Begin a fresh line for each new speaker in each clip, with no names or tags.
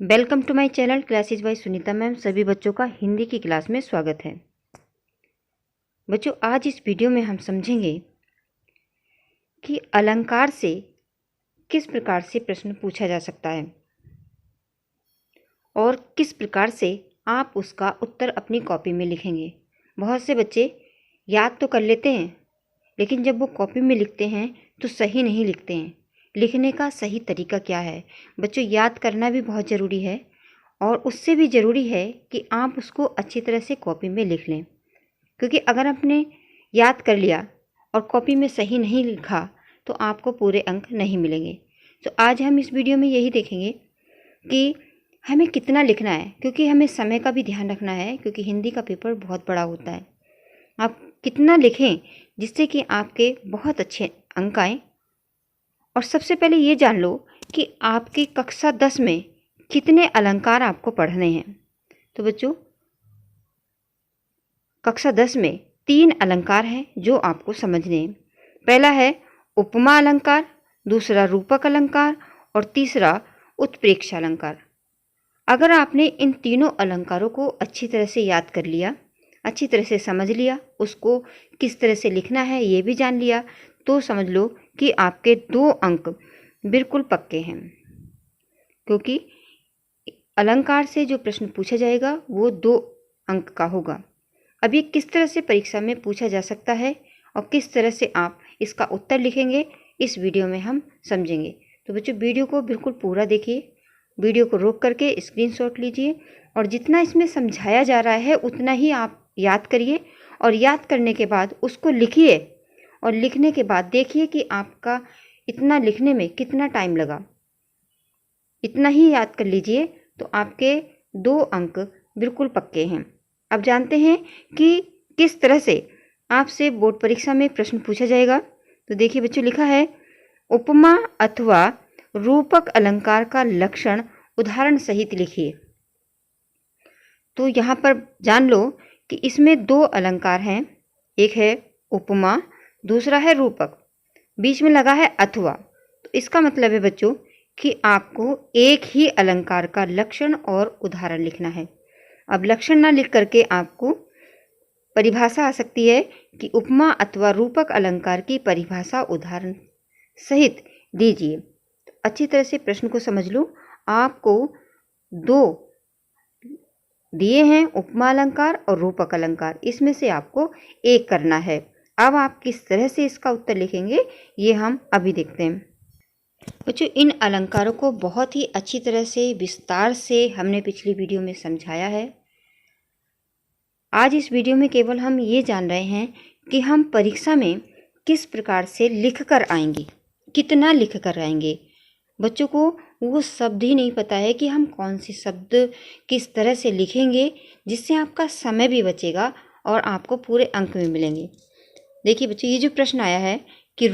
Welcome to my channel classes by Sunita ma'am. सभी बच्चों का हिंदी की क्लास में स्वागत है। बच्चों, आज इस वीडियो में हम समझेंगे कि अलंकार से किस प्रकार से प्रश्न पूछा जा सकता है और किस प्रकार से आप उसका उत्तर अपनी कॉपी में लिखेंगे। बहुत से बच्चे याद तो कर लेते हैं, लेकिन जब वो कॉपी में लिखते हैं तो सही नहीं लिखते हैं। लिखने का सही तरीका क्या है? बच्चों, याद करना भी बहुत ज़रूरी है और उससे भी ज़रूरी है कि आप उसको अच्छी तरह से कॉपी में लिख लें, क्योंकि अगर आपने याद कर लिया और कॉपी में सही नहीं लिखा तो आपको पूरे अंक नहीं मिलेंगे। तो आज हम इस वीडियो में यही देखेंगे कि हमें कितना लिखना है, क्योंकि हमें समय का भी ध्यान रखना है, क्योंकि हिंदी का पेपर बहुत बड़ा होता है। आप कितना लिखें जिससे कि आपके बहुत अच्छे अंक आएँ। और सबसे पहले ये जान लो कि आपकी कक्षा 10 में कितने अलंकार आपको पढ़ने हैं। तो बच्चों, कक्षा 10 में 3 अलंकार हैं जो आपको समझने हैं। पहला है उपमा अलंकार, दूसरा रूपक अलंकार और तीसरा उत्प्रेक्षा अलंकार। अगर आपने इन तीनों अलंकारों को अच्छी तरह से याद कर लिया, अच्छी तरह से समझ लिया, उसको किस तरह से लिखना है ये भी जान लिया, तो समझ लो कि आपके 2 अंक बिल्कुल पक्के हैं, क्योंकि अलंकार से जो प्रश्न पूछा जाएगा वो 2 अंक का होगा। अब ये किस तरह से परीक्षा में पूछा जा सकता है और किस तरह से आप इसका उत्तर लिखेंगे, इस वीडियो में हम समझेंगे। तो बच्चों, वीडियो को बिल्कुल पूरा देखिए, वीडियो को रोक करके स्क्रीनशॉट लीजिए और जितना इसमें समझाया जा रहा है उतना ही आप याद करिए और याद करने के बाद उसको लिखिए और लिखने के बाद देखिए कि आपका इतना लिखने में कितना टाइम लगा। इतना ही याद कर लीजिए तो आपके 2 अंक बिल्कुल पक्के हैं। अब जानते हैं कि किस तरह से आपसे बोर्ड परीक्षा में प्रश्न पूछा जाएगा। तो देखिए बच्चों, लिखा है उपमा अथवा रूपक अलंकार का लक्षण उदाहरण सहित लिखिए। तो यहाँ पर जान लो कि इसमें 2 अलंकार हैं, एक है उपमा, दूसरा है रूपक, बीच में लगा है अथवा। तो इसका मतलब है बच्चों कि आपको एक ही अलंकार का लक्षण और उदाहरण लिखना है। अब लक्षण ना लिख करके आपको परिभाषा आ सकती है कि उपमा अथवा रूपक अलंकार की परिभाषा उदाहरण सहित दीजिए। अच्छी तरह से प्रश्न को समझ लो। आपको 2 दिए हैं, उपमा अलंकार और रूपक अलंकार, इसमें से आपको एक करना है। अब आप किस तरह से इसका उत्तर लिखेंगे ये हम अभी देखते हैं। बच्चों, इन अलंकारों को बहुत ही अच्छी तरह से विस्तार से हमने पिछली वीडियो में समझाया है। आज इस वीडियो में केवल हम ये जान रहे हैं कि हम परीक्षा में किस प्रकार से लिख कर आएंगे, कितना लिख कर आएंगे। बच्चों को वो शब्द ही नहीं पता है कि हम कौन से शब्द किस तरह से लिखेंगे जिससे आपका समय भी बचेगा और आपको पूरे अंक भी मिलेंगे। देखिए बच्चों, ये जो प्रश्न आया है कि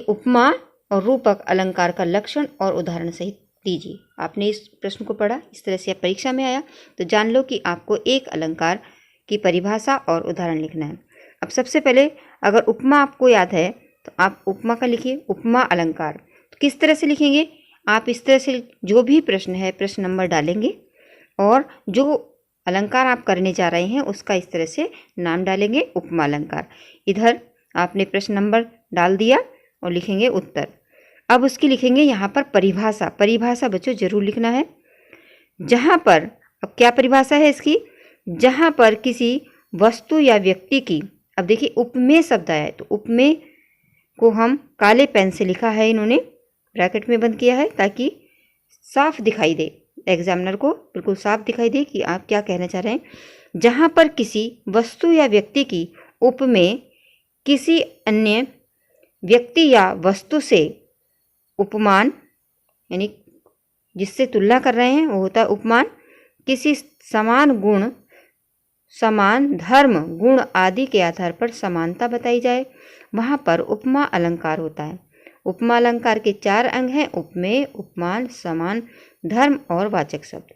उपमा और रूपक अलंकार का लक्षण और उदाहरण सहित दीजिए। आपने इस प्रश्न को पढ़ा, इस तरह से परीक्षा में आया, तो जान लो कि आपको एक अलंकार की परिभाषा और उदाहरण लिखना है। अब सबसे पहले अगर उपमा आपको याद है तो आप उपमा का लिखिए, उपमा अलंकार। तो किस तरह से लिखेंगे? आप इस तरह से जो भी प्रश्न है प्रश्न नंबर डालेंगे और जो अलंकार आप करने जा रहे हैं उसका इस तरह से नाम डालेंगे, उपमा अलंकार। इधर आपने प्रश्न नंबर डाल दिया और लिखेंगे उत्तर। अब उसकी लिखेंगे यहाँ पर परिभाषा। परिभाषा बच्चों जरूर लिखना है। जहाँ पर, अब क्या परिभाषा है इसकी? जहाँ पर किसी वस्तु या व्यक्ति की, अब देखिए उपमेय शब्द आया है तो उपमेय को हम काले पेन से लिखा है, इन्होंने ब्रैकेट में बंद किया है ताकि साफ दिखाई दे, एग्जामिनर को बिल्कुल साफ दिखाई दे कि आप क्या कहना चाह रहे हैं। जहाँ पर किसी वस्तु या व्यक्ति की उपमेय किसी अन्य व्यक्ति या वस्तु से उपमान, यानी जिससे तुलना कर रहे हैं वो होता है उपमान, किसी समान गुण, समान धर्म, गुण आदि के आधार पर समानता बताई जाए, वहाँ पर उपमा अलंकार होता है। उपमा अलंकार के 4 अंग हैं, उपमेय, उपमान, समान, धर्म और वाचक शब्द।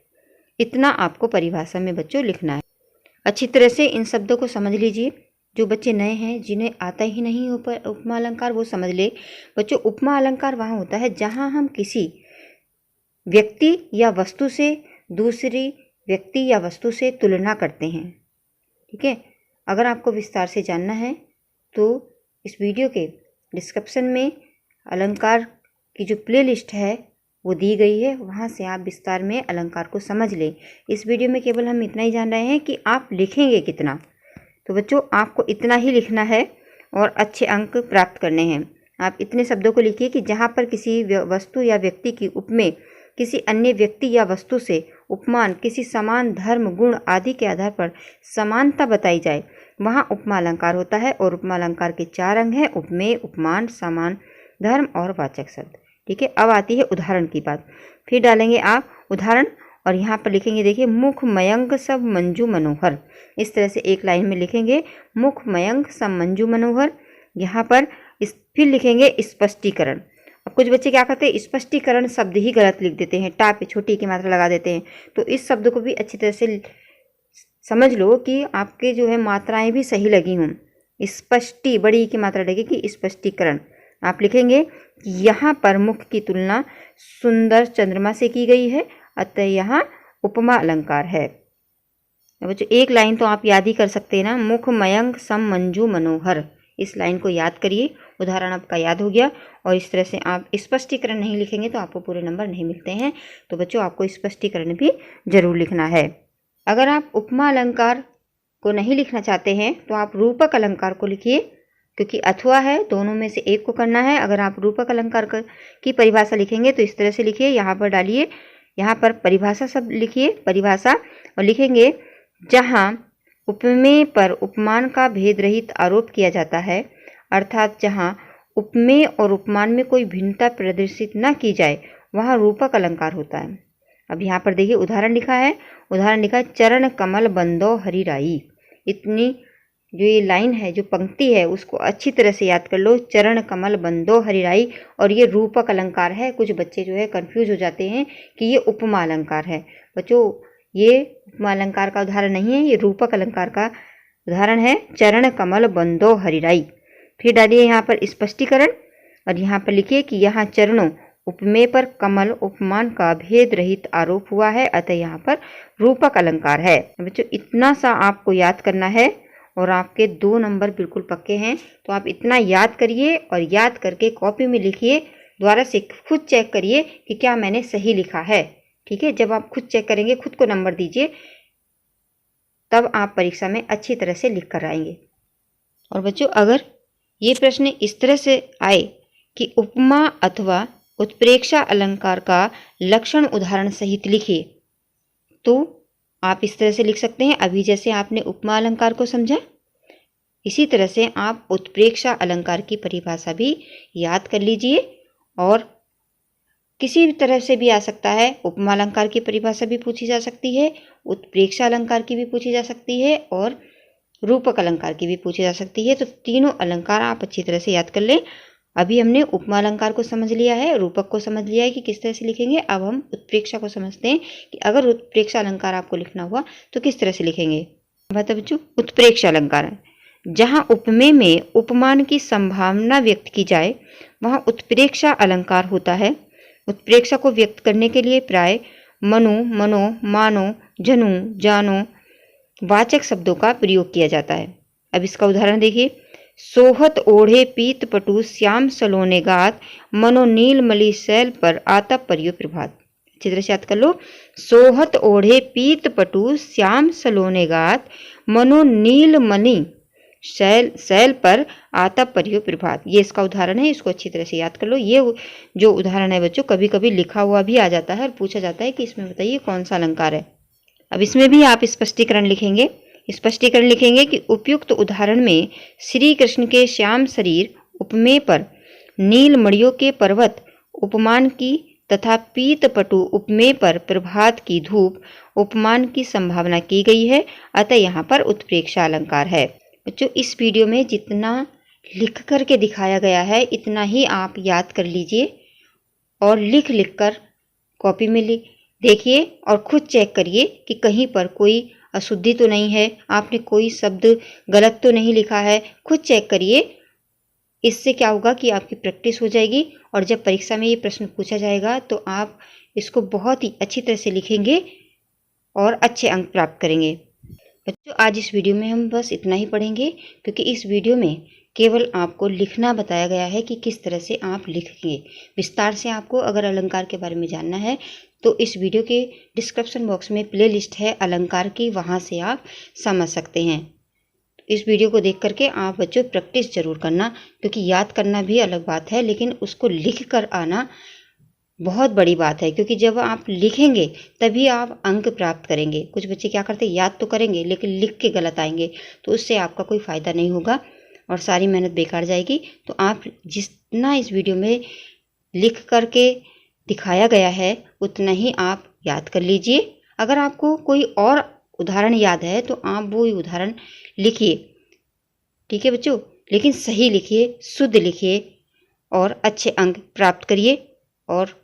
इतना आपको परिभाषा में बच्चों लिखना है। अच्छी तरह से इन शब्दों को समझ लीजिए। जो बच्चे नए हैं, जिन्हें आता ही नहीं उपमा अलंकार, वो समझ ले। बच्चों, उपमा अलंकार वहाँ होता है जहाँ हम किसी व्यक्ति या वस्तु से दूसरी व्यक्ति या वस्तु से तुलना करते हैं। ठीक है, अगर आपको विस्तार से जानना है तो इस वीडियो के डिस्क्रिप्शन में अलंकार की जो प्लेलिस्ट है वो दी गई है, वहाँ से आप विस्तार में अलंकार को समझ लें। इस वीडियो में केवल हम इतना ही जान रहे हैं कि आप लिखेंगे कितना। तो बच्चों, आपको इतना ही लिखना है और अच्छे अंक प्राप्त करने हैं। आप इतने शब्दों को लिखिए कि जहाँ पर किसी वस्तु या व्यक्ति की उपमेय किसी अन्य व्यक्ति या वस्तु से उपमान किसी समान धर्म गुण आदि के आधार पर समानता बताई जाए, वहाँ उपमा अलंकार होता है। और उपमा अलंकार के 4 अंग हैं: उपमेय, उपमान, समान धर्म और वाचक शब्द। ठीक है, अब आती है उदाहरण की बात। फिर डालेंगे आप उदाहरण और यहाँ पर लिखेंगे, देखिए, मुख मयंक सब मंजू मनोहर। इस तरह से एक लाइन में लिखेंगे मुख मयंक सब मंजू मनोहर। यहाँ पर फिर लिखेंगे स्पष्टीकरण। अब कुछ बच्चे क्या करते हैं, स्पष्टीकरण शब्द ही गलत लिख देते हैं, टा पे छोटी की मात्रा लगा देते हैं। तो इस शब्द को भी अच्छी तरह से समझ लो कि आपके जो है मात्राएं भी सही लगी हों। स्पष्टी बड़ी की मात्रा लगेगी, स्पष्टीकरण। आप लिखेंगे कि यहाँ पर मुख की तुलना सुंदर चंद्रमा से की गई है, अतः यहाँ उपमा अलंकार है। बच्चों, एक लाइन तो आप याद ही कर सकते हैं ना, मुख मयंक सम मंजू मनोहर। इस लाइन को याद करिए, उदाहरण आपका याद हो गया। और इस तरह से आप स्पष्टीकरण नहीं लिखेंगे तो आपको पूरे नंबर नहीं मिलते हैं। तो बच्चों, आपको स्पष्टीकरण भी जरूर लिखना है। अगर आप उपमा अलंकार को नहीं लिखना चाहते हैं तो आप रूपक अलंकार को लिखिए, क्योंकि अथवा है, दोनों में से एक को करना है। अगर आप रूपक अलंकार की परिभाषा लिखेंगे तो इस तरह से लिखिए, यहाँ पर डालिए, यहाँ पर परिभाषा शब्द लिखिए, परिभाषा, और लिखेंगे जहाँ उपमेय पर उपमान का भेद रहित आरोप किया जाता है, अर्थात जहाँ उपमेय और उपमान में कोई भिन्नता प्रदर्शित न की जाए, वहाँ रूपक अलंकार होता है। अब यहाँ पर देखिए उदाहरण लिखा है, चरण कमल बंदो हरिराई। इतनी जो ये लाइन है, जो पंक्ति है, उसको अच्छी तरह से याद कर लो, चरण कमल बंदो हरिराई। और ये रूपक अलंकार है। कुछ बच्चे जो है कंफ्यूज हो जाते हैं कि ये उपमा अलंकार है। बच्चों, ये उपमा अलंकार का उदाहरण नहीं है, ये रूपक अलंकार का उदाहरण है, चरण कमल बंदो हरिराई। फिर डालिए यहाँ पर स्पष्टीकरण और यहाँ पर लिखिए कि यहाँ चरणों उपमेय पर कमल उपमान का भेद रहित आरोप हुआ है, अतः यहाँ पर रूपक अलंकार है। बच्चों, इतना सा आपको याद करना है और आपके 2 नंबर बिल्कुल पक्के हैं। तो आप इतना याद करिए और याद करके कॉपी में लिखिए, दोबारा से खुद चेक करिए कि क्या मैंने सही लिखा है। ठीक है, जब आप खुद चेक करेंगे, खुद को नंबर दीजिए, तब आप परीक्षा में अच्छी तरह से लिख कर आएंगे। और बच्चों, अगर ये प्रश्न इस तरह से आए कि उपमा अथवा उत्प्रेक्षा अलंकार का लक्षण उदाहरण सहित लिखिए, तो आप इस तरह से लिख सकते हैं। अभी जैसे आपने उपमा अलंकार को समझा, इसी तरह से आप उत्प्रेक्षा अलंकार की परिभाषा भी याद कर लीजिए। और किसी भी तरह से भी आ सकता है, उपमा अलंकार की परिभाषा भी पूछी जा सकती है, उत्प्रेक्षा अलंकार की भी पूछी जा सकती है और रूपक अलंकार की भी पूछी जा सकती है। तो तीनों अलंकार आप अच्छी तरह से याद कर लें। अभी हमने उपमा अलंकार को समझ लिया है, रूपक को समझ लिया है कि किस तरह से लिखेंगे। अब हम उत्प्रेक्षा को समझते हैं कि अगर उत्प्रेक्षा अलंकार आपको लिखना हुआ तो किस तरह से लिखेंगे। बच्चों, उत्प्रेक्षा अलंकार, जहाँ उपमेय में उपमान की संभावना व्यक्त की जाए, वहाँ उत्प्रेक्षा अलंकार होता है। उत्प्रेक्षा को व्यक्त करने के लिए प्राय मनु, मनो, मानो, जनु, जानो वाचक शब्दों का प्रयोग किया जाता है। अब इसका उदाहरण देखिए, सोहत ओढ़े पीत पटु श्याम सलोने गात, मनो नील मलि शैल पर आतप परियो प्रभात। अच्छी तरह से याद कर लो, सोहत ओढ़े पीत पटु श्याम सलोने गात, मनो नील मणि शैल पर आतप परियो प्रभात। ये इसका उदाहरण है, इसको अच्छी तरह से याद कर लो। ये जो उदाहरण है बच्चों, कभी कभी लिखा हुआ भी आ जाता है और पूछा जाता है कि इसमें बताइए कौन सा अलंकार है। अब इसमें भी आप स्पष्टीकरण लिखेंगे। स्पष्टीकरण लिखेंगे कि उपयुक्त उदाहरण में श्री कृष्ण के श्याम शरीर उपमेय पर नील मणियों के पर्वत उपमान की तथा पीत पटु उपमेय पर प्रभात की धूप उपमान की संभावना की गई है, अतः यहाँ पर उत्प्रेक्षा अलंकार है। बच्चों, इस वीडियो में जितना लिख कर के दिखाया गया है इतना ही आप याद कर लीजिए और लिख लिख कर कॉपी में देखिए और खुद चेक करिए कि कहीं पर कोई अशुद्धि तो नहीं है, आपने कोई शब्द गलत तो नहीं लिखा है। खुद चेक करिए, इससे क्या होगा कि आपकी प्रैक्टिस हो जाएगी और जब परीक्षा में ये प्रश्न पूछा जाएगा तो आप इसको बहुत ही अच्छी तरह से लिखेंगे और अच्छे अंक प्राप्त करेंगे। बच्चों, आज इस वीडियो में हम बस इतना ही पढ़ेंगे, क्योंकि इस वीडियो में केवल आपको लिखना बताया गया है कि किस तरह से आप लिखेंगे। विस्तार से आपको अगर अलंकार के बारे में जानना है तो इस वीडियो के डिस्क्रिप्शन बॉक्स में प्लेलिस्ट है अलंकार की, वहाँ से आप समझ सकते हैं। इस वीडियो को देख करके आप बच्चों प्रैक्टिस जरूर करना, क्योंकि याद करना भी अलग बात है, लेकिन उसको लिख कर आना बहुत बड़ी बात है। क्योंकि जब आप लिखेंगे तभी आप अंक प्राप्त करेंगे। कुछ बच्चे क्या करते हैं, याद तो करेंगे लेकिन लिख के गलत आएंगे, तो उससे आपका कोई फ़ायदा नहीं होगा और सारी मेहनत बेकार जाएगी। तो आप जितना इस वीडियो में लिख करके दिखाया गया है उतना ही आप याद कर लीजिए। अगर आपको कोई और उदाहरण याद है तो आप वो उदाहरण लिखिए, ठीक है बच्चों, लेकिन सही लिखिए, शुद्ध लिखिए और अच्छे अंक प्राप्त करिए। और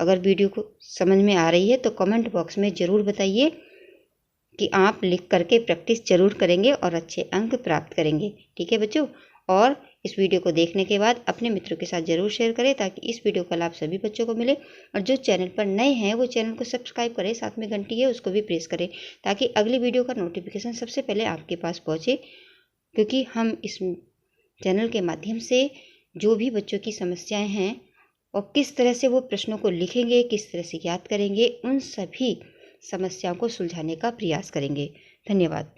अगर वीडियो को समझ में आ रही है तो कमेंट बॉक्स में ज़रूर बताइए कि आप लिख करके प्रैक्टिस जरूर करेंगे और अच्छे अंक प्राप्त करेंगे, ठीक है बच्चों। और इस वीडियो को देखने के बाद अपने मित्रों के साथ ज़रूर शेयर करें, ताकि इस वीडियो का लाभ सभी बच्चों को मिले। और जो चैनल पर नए हैं वो चैनल को सब्सक्राइब करें, साथ में घंटी है उसको भी प्रेस करें, ताकि अगली वीडियो का नोटिफिकेशन सबसे पहले आपके पास पहुँचे। क्योंकि हम इस चैनल के माध्यम से जो भी बच्चों की समस्याएँ हैं और किस तरह से वो प्रश्नों को लिखेंगे, किस तरह से याद करेंगे, उन सभी समस्याओं को सुलझाने का प्रयास करेंगे। धन्यवाद।